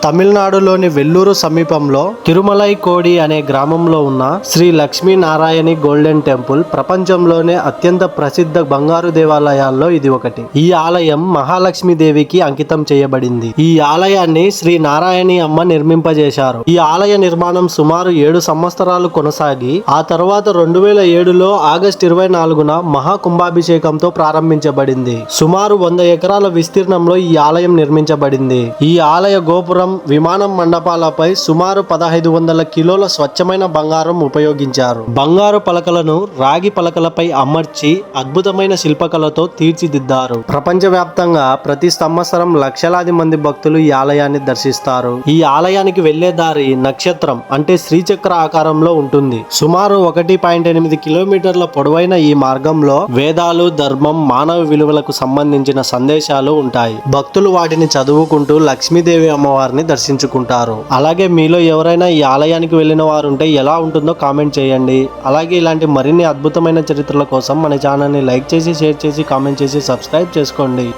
తమిళనాడులోని వెల్లూరు సమీపంలో తిరుమలై కోడి అనే గ్రామంలో ఉన్న శ్రీ లక్ష్మీ నారాయణి గోల్డెన్ టెంపుల్ ప్రపంచంలోనే అత్యంత ప్రసిద్ధ బంగారు దేవాలయాల్లో ఇది ఒకటి. ఈ ఆలయం మహాలక్ష్మీదేవికి అంకితం చేయబడింది. ఈ ఆలయాన్ని శ్రీ నారాయణి అమ్మ నిర్మింపజేశారు. ఈ ఆలయ నిర్మాణం సుమారు 7 సంవత్సరాలు కొనసాగి ఆ తర్వాత 2007లో ఆగస్టు 24న మహాకుంభాభిషేకంతో ప్రారంభించబడింది. సుమారు 100 ఎకరాల విస్తీర్ణంలో ఈ ఆలయం నిర్మించబడింది. ఈ ఆలయ గోపురం, విమానం మండపాలపై సుమారు 1500 కిలోల స్వచ్ఛమైన బంగారం ఉపయోగించారు. బంగారు పలకలను రాగి పలకలపై అమర్చి అద్భుతమైన శిల్పకళతో తీర్చిదిద్దారు. ప్రపంచవ్యాప్తంగా ప్రతి సంవత్సరం లక్షలాది మంది భక్తులు ఈ ఆలయాన్ని దర్శిస్తారు. ఈ ఆలయానికి వెళ్లే దారి నక్షత్రం అంటే శ్రీచక్ర ఆకారంలో ఉంటుంది. సుమారు 1.8 కిలోమీటర్ల పొడవైన ఈ మార్గంలో వేదాలు, ధర్మం, మానవ విలువలకు సంబంధించిన సందేశాలు ఉంటాయి. భక్తులు వాటిని చదువుకుంటూ లక్ష్మీదేవి అమ్మవారిని దర్శించుకుంటారు. అలాగే మీలో ఎవరైనా ఈ ఆలయానికి వెళ్ళిన వారు ఉంటే ఎలా ఉంటుందో కామెంట్ చేయండి. అలాగే ఇలాంటి మరిన్ని అద్భుతమైన చరిత్రల కోసం మన ఛానల్ని లైక్ చేసి, షేర్ చేసి, కామెంట్ చేసి సబ్స్క్రైబ్ చేసుకోండి.